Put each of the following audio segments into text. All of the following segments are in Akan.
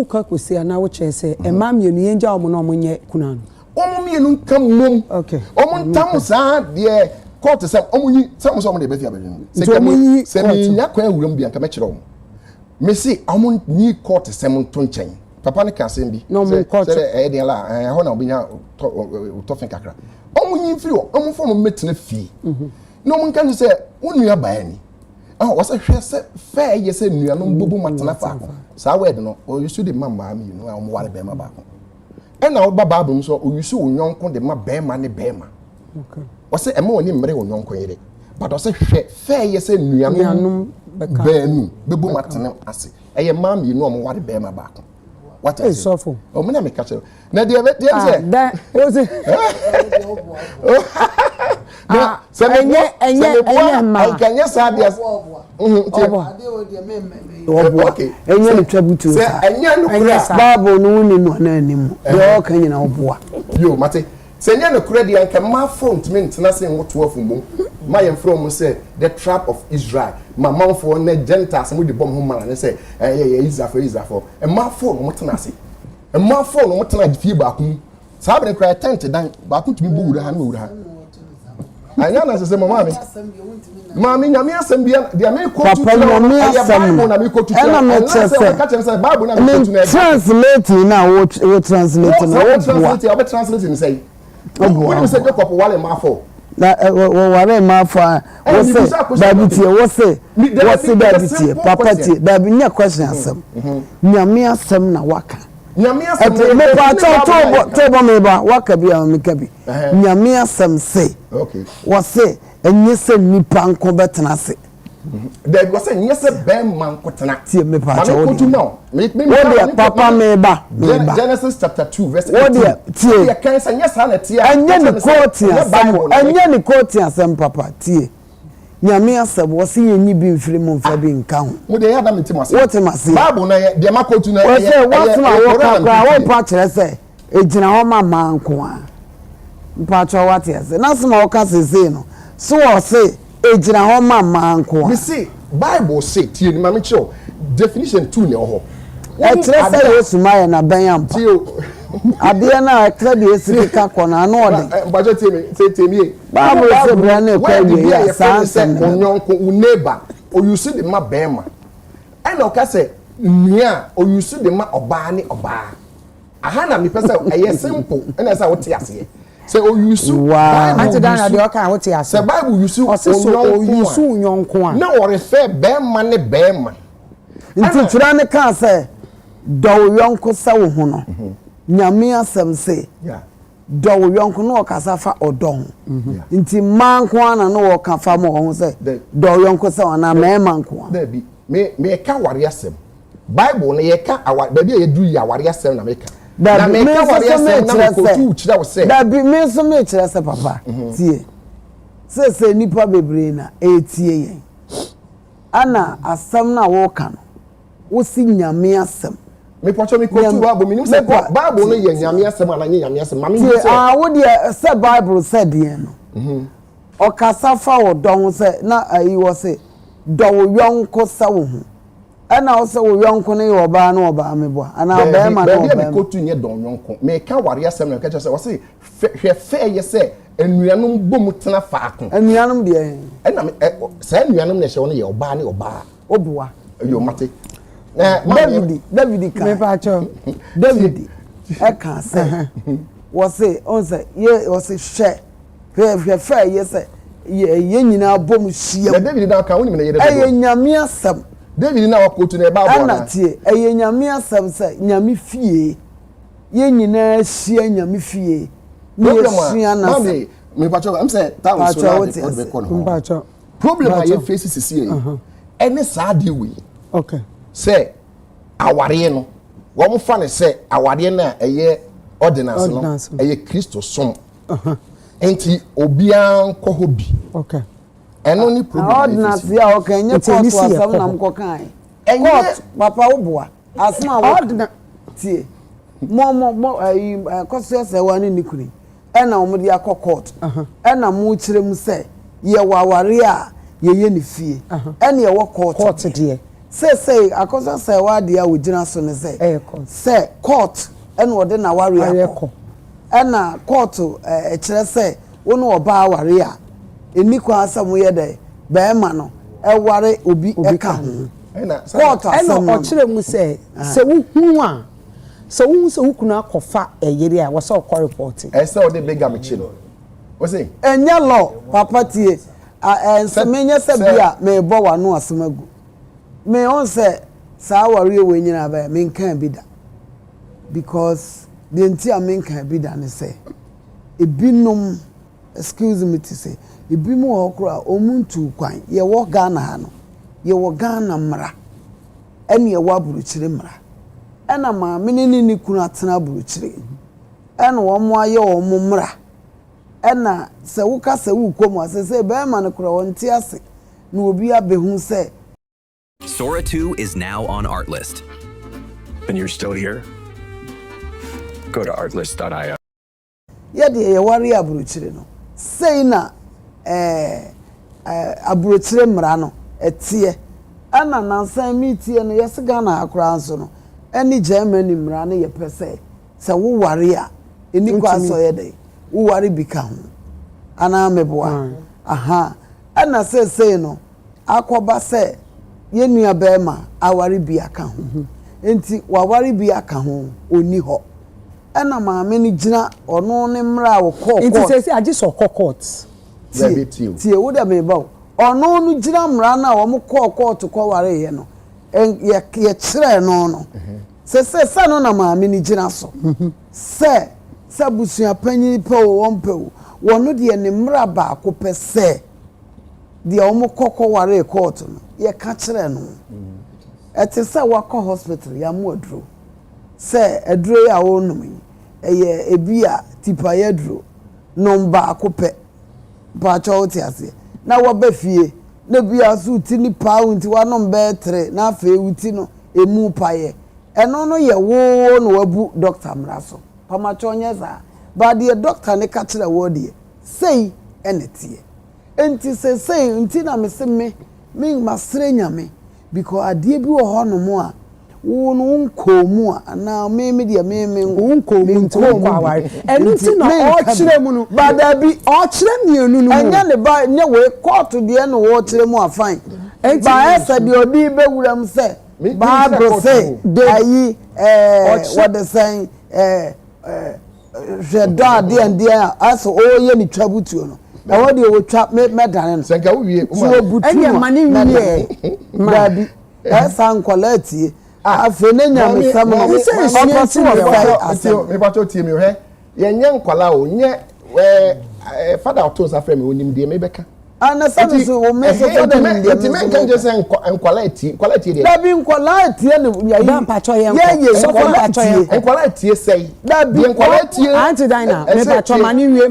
Uka kusia na uche se emam yenu yenja omo no monye kunanu. Omo mienu kam mom. Okay. Omo tam sa de court se omo yi sam so omo de be fia be no. Se mi nya kwa awuram bia nka me kire omo. Me si omo ni court se mo to nchen. Papa ne ka sem bi. No mo court. Se de la ho na obinya to fen kakra. Omo yi mfiri omo fo mo metena fi. No mo nka se onua baa ni. Was a fair yes, and you are no bubu matana farm. So I wed no, or you should remember me, you know, I'm what a bema back. And now Babum so you saw young con de ma bear money bema. Okay. Was it a more name on young query? But I say fair yes, and you are no bear me, bubu matana assy. A mam, you know, what a bema back. What is so for? Oh, me catch it. Now, dear, that was it. I can yes, I guess. Okay, and you're trouble to say, and you're Bible, no one anymore. You're can you know, you, Mate. Say, you're no credit and can my phone to mean nothing what to offer. My from said the trap of Israel. My mom for ne Gentiles and with the bomb woman and say, is for and my phone, what can I say? And my phone, what can I feel back? So I've been crying tented back to me, boo, the hand. I know as I say, Mammy. Mammy, Yamia Sambia, the American translating now, what translating say. What is a cup of water, my fault? What my father was say, Papa, there be no question. Yamia Samna Waka. Nyamia some say was say and yes nipa nko betena se there was say yes ben man kotena tie me pa cha what know make me papa me ba Genesis chapter 2 verse 18 what tie ya kan say yes na tie anya ni quote anya ni quote asem papa tie Nyamia sab was see any be free mon fa bi nka ho wo de ya da metima se what ma se Bible na de makotu na ya what ma wo kakra wo pa kire se ejina ho ma nko a mpa cha what ya se na sma wo ka se no so wo se ejina ho ma nko a me see Bible say tie ni ma me kire definition 2 ne ho e kire se Yesu ma na ban ampa Abia na ekra de esika kona na ode budget temi Bible say brand kwa ya sansen onyonko uneba o you see the ma bema and o ka say nua o you see the ma oba ni oba aha na me pese eye simple na say what ase say o you see anti dan de o ka what ase say Bible you see onyonko a na o refer bema ne bema nti tura ne ka say do yonko sa wo ho no Nyame asem se do yonko no okasa fa odon nti manko ana no okafa mo ho se do yonko se ona mema nko da bi me ka ware asem Bible no ye ka da bi ye du ya ware asem na me ka da me ka ware asem na ko tu kira wo se da bi me so me kira se papa tie se nipa bebre na etie yen ana asem na wo ka no wo si nyame asem me pocho me ko tu Bible me nim say Bible no ye nyame asem ana nye nyame asem mama me say wo de say Bible said ye no o kasa fa wo don say na ayi wo say do wo yonko sa wo hu ana wo say wo yonko ne yo ba na oba me bo ana ba ma na oba me ko tu nye don yonko me ka ware asem na ka say wo say hwe fe ye say enuanom bom tena faako enuanom de na say enuanom na hye wo ne ye oba ne oba obuwa yo mate David me pacho David e kan say was say on say ye was say share fair yes ye nyina bom hia David na kan woni me ye David nyame asem David na wakotu na e ba bo na tie ye nyame asem say nyame fie ye nyina hia nyame fie ni hia na me pacho am say town so na problem I face is here any sad way okay say aware no wo mo fa ne say aware na eye ordinance no eye Kristo som enti obian ko hobi okay eno ni problem ordinance ya okay nye court asam na mko kan court papa oboa asma ordinance tie mo koso se wani nikuri ena mo dia court ena mo kire mu say ye waware a ye ye ni fie ena ye wo court de say akosa say wade a wogina so ne say court ene wode na ware akọ ena court kire say wonu oba ware a eni kwa asam ye dey be ma no e ware obi eka ho court asam o kire mu say wo hu a so wo so wukuna akofa eyere a wo so ko report say o de bega me chi no wo say enya law papa tie ensemenye se bia me bo wa no asemagu me on say sa ware we nyina ba me nkan bi da because the entire men can be done say ebinom excuse me to say ebimu okra omuntu kwan ye wo Ghana ha no ye wo Ghana mra ene ye wo aburuchire mra ena ma menene ni kunu atena aburuchire ene wo mo aye wo mo mra ena se wo ka se wo komu ase se be ma ne kura wonti ase na obi abehu se Sora 2 is now on Artlist. And you're still here? Go to artlist.io. Yeah, the worry aburuchire no. Say na aburuchire mrano etie. Ana nansan mitie no yes Ghana akra nso no. Any Germany mrano ye pese. Se wo ware a eni kwa so ye dey. Wo ware bika ho. Ana meboa. Aha. Ana say no. Akoba say ye nua bema aware bi aka ho. Enti wa ware bi aka ho oni ho. Ena maame ni gina ono ne mra wo court nti say agi so court tie wo da me ba ono no gina mra na wo mo court ko ware ye no ye kire no se no na maame ni gina so se busua panyi pe wo mpe wo no de ne mra ba ko pe se de wo mo ware court no ye ka kire no ete se wa ko hospital ya mo aduro se aduro ya wo numi eye ebia tipa ya aduro nomba akope ba chawoti ase na wo ba fie na bia su ti ni pound wa nomba 3 na afa ewuti no emu paye eno no ye wo no wabu doctor mraso pama chonye za ba de doctor ne ka kire wo de sei enetie enti sei enti na meseme me masre nyame because adie bi wo ho no mo a wo no nkomu a na me dia me nkomu nkomu aware enu ti na o kire mu no bada bi o kire mienu no enya ne ba nye we court de no wo kire mu afan ba esa de odi be wuram se ba bro say ayi what the saying je da de and there aso o ye ni trabutu no na wo de wo twa me dane no senka wo wie enya mane wie ma bi esa nkola tie afa ne nya me sam no me bacho tie me hwe ye nya nkola o nye father otos afre me onim de me beka ana sam so o me so father me de me kan je se nkola tie de da bi nkola tie ne ya ba pacho ye so nkola tie sei da bi nkola tie anti dina me pacho mani wie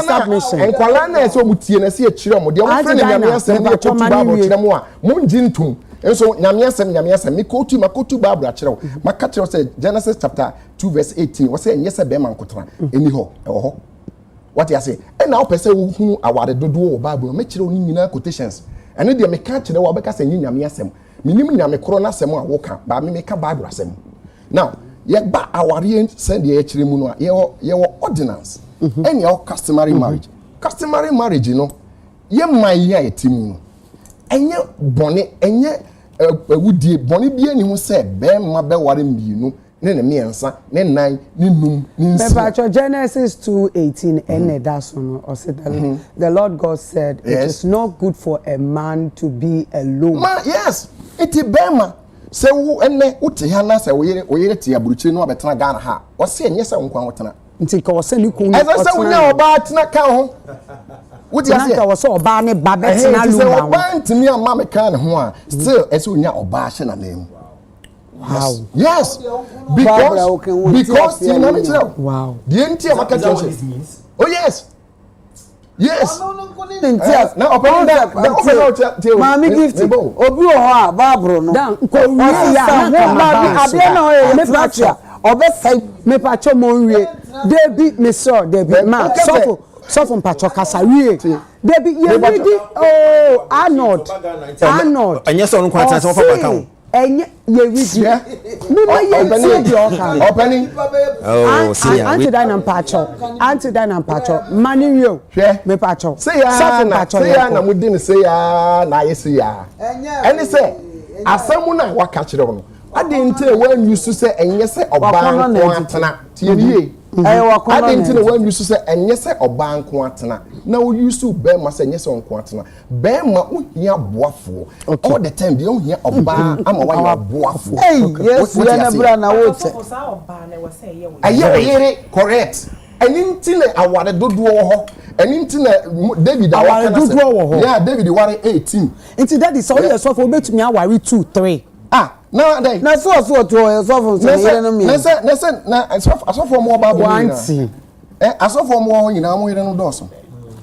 submission nkola na so mutie na se e kire mo de o fre ne nyame asem de ko tuba bo kire mo a mo njintum enso nyame asem me kotu Bible akire maka kire say Genesis chapter 2 verse 18 wo say nyese be man kotra eni ho ewo ho what you say and now person hu aware dodo wo Bible me kire oni nyina quotations ene de me ka kire wo be ka say nyame asem minim nyame koro na asem a wo ka ba me ka Bible asem now ye ba aware send ye kire mu no ye ordinance and your customary marriage no ye man ya etimu no enye bone enye wudie bone bia ni hu se be ma be ware mbienu ne miensa ne nan ne num ne nsi But Genesis 2:18 and that's no or said the Lord God said it is not good for a man to be alone. Yes, it is bema se wo ene uti ha na se wo yere ti aburuchire no abetena Ghana ha wo se enye se nkwan wotena nti ka wo se ni kun eza se wo nya oba tena ka ho wuti ase ka wo se oba ne ba betena lu ma wo oba ntimi ama me ka ne ho a still ese wo nya oba hye na name. Wow. Yes. Because you know it. Wow. The entire market means. Oh yes. Yes. Now upon that, Mami gift. Obi o ha Bible no. Dan ko wi ya na ade na o me pacha. Obe sai me pacha mo nwie. Debi me so debi ma sofo pacha kasa wie. Debi ye ready oh Arnold. Anya so no kwanta so fa baka ho. enye ye widi me ye di opening Oh, see, anti-dynam pacho money real me pacho say ya na mudin say ya na yesi ya eni say asamu na waka kire ho no ade nte wan yusu say enye say oban ko atena tie nie ade nte wan yusu say enye say oban ko atena na wo yusu be ma say enye say onko atena be ma ohia boafo all the time be ohia oban ama wa ya boafo yes ya na bra na wote aye correct eninti na awade dodo ho eninti na David awade dodo ho yeah David ware 18 nti that is all you so for betumi aware 2 3 na dey na so to so for so yere no mi na asofo mo ba bo ni asofo mo ho nyina mo yere no doso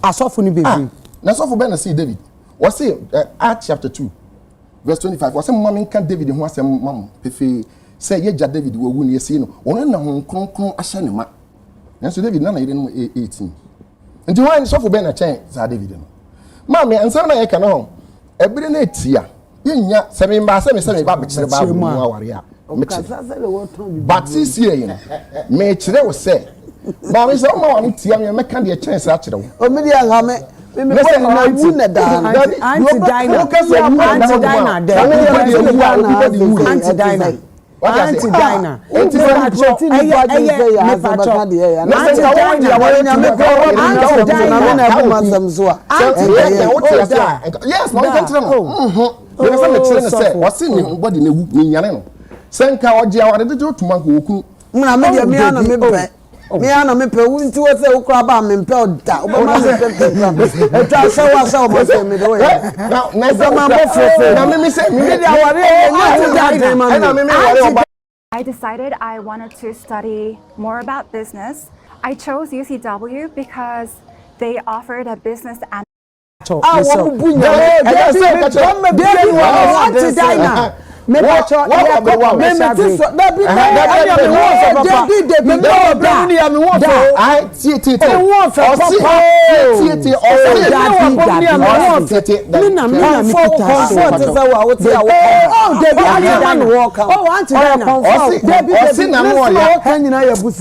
asofo ni bebi na asofo be na see David we say Acts chapter 2 verse 25 we say mo ma kan David ho asem mam pefe say ye ja David wo wu ni esi no ono na ho kronkron ahye ne ma nanso David na yere no 18 nti wan asofo be na chen za David no ma me ansam na ye kana ho ebire na etia yenya semi ba ba kire ba mu aware a but this year you know me kire wo say ba me say o ma wa no tia me ka de chance a kire wo o me dia ha me na wu na da anti-dynam me ana me pe wu nti wo se wo kra ba me pe oda wo ba me pe etwa so wa so mo se me do ya na so ma bo fofo na me se me dia ware I decided I wanted to study more about business. I chose UCW because they offered a business and me pacho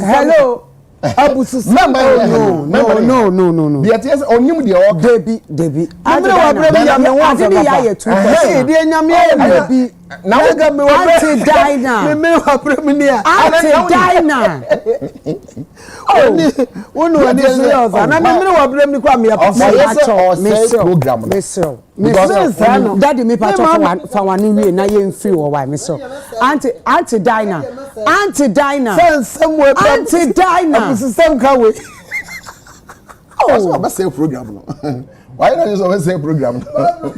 hello abusu no the ats onim de o debi amre wa bre ya me won ade ya ye tu de nyame ya debi na wo ga me wa anti-dynam me wa bre me ni anti-dynam onu ani serious na me wa bre me kwa me program no daddy me pacho fa wanu wie na ye mfiri wo wa me so anti-dynam system ka we so ba say program no why not use over say program Bible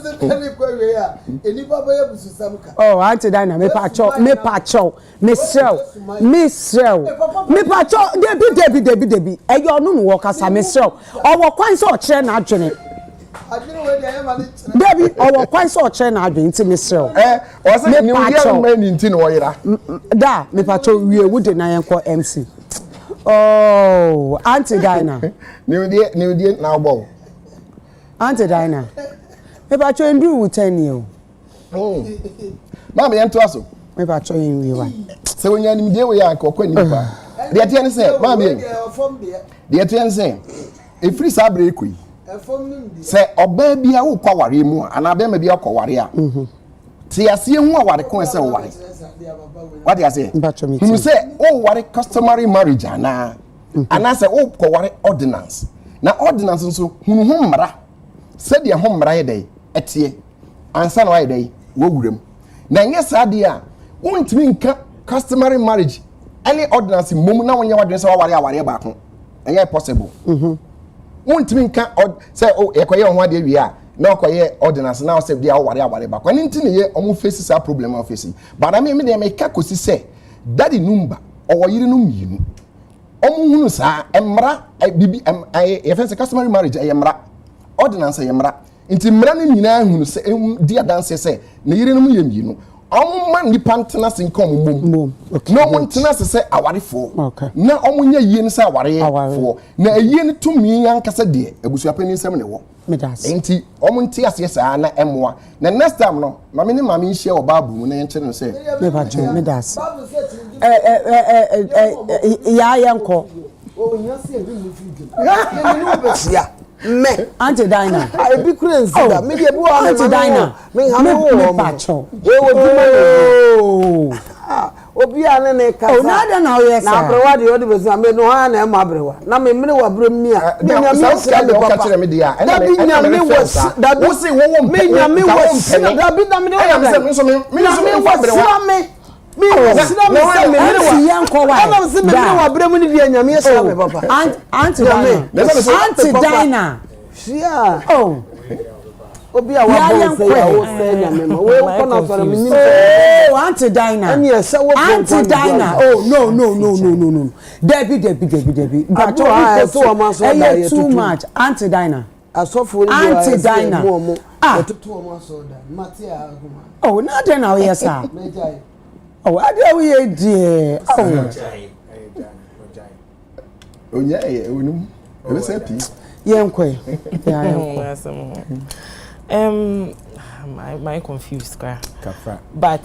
say tell kwa we ya eni baba ya system ka anti-dynam me pacho me pacho debi eyo no no wo kasa me sell owo kwan so o kire na adwene Baby, our quite so chain na adwene nti me sell o say ni we ya man nti no yira da me pacho wie wo de na yenko MC anti-dynam ni die na obo anti-dynam me pacho ndu wu 10 year ma me ento aso me pacho yin wi wa se wonya ni die we ya ko kwa ni pa de tie ne se ma me de tie ne se e free sabre ekoi se oba bia wo kwa ware mu ana be ma bia kwa ware a ti ase hu aware kon se ware what you say you say oh ware customary marriage ana se oh kwa ware ordinance na ordinance nso hunu mmara se de ho mmara ye dai etie ansa na wa ye dai wo wurem na nye sa de a wontimi nka customary marriage any ordinance mom na wonya wadwen se ware aware ba ko enye possible wontimi nka say oh ekoye ho ade wi a na okoye ordinance na say dia ware ba ko nti ne ye omo face sa problem of face but I me dey make kosi say daddy number owo yire no mienu omo hunu sa emra bibi e face customary marriage emra ordinance emra nti mra ne nyina hunu say dia dance say ne yire no ye mienu ọmụma nipa ntena se nka ọmụmom na ọmụ ntena se sɛ awarefo na ọmụ nye yie ne sɛ awarefo na yie ne tumi yankasa de abusuapani nsɛm ne wɔ enti ọmụ nti ase saa na ɛmoa na next time no mame ne mame nhia wɔ bible mu na yɛnkyerɛ no sɛ medas ya yanko me Auntie Dinah I be crazy that me dey bo Auntie Dinah me ha me pacho obi ane ne ka oh na da na yes na brewa de odi besu me no ha na ma brewa na me mene wa brem ni a me nya me sira me papa ka me dia da bi nya me was da bi si wo wo me nya me was da bi da me me so me fa brewa me sira me say me mene wa yanko wa na se me mene wa brem ni bi nya me sira me papa Auntie Dinah Shia oh obi a wa bon say ya wo say nya me ma we ko na fara me ni oh Auntie Dinah and yes wo Auntie Dinah oh no Debbie but too much Auntie Dinah asofo ni Auntie Dinah to mo so da matia aguma oh na then now yes sir oh ade we e die onya e onum e say pi yenkwe my confused but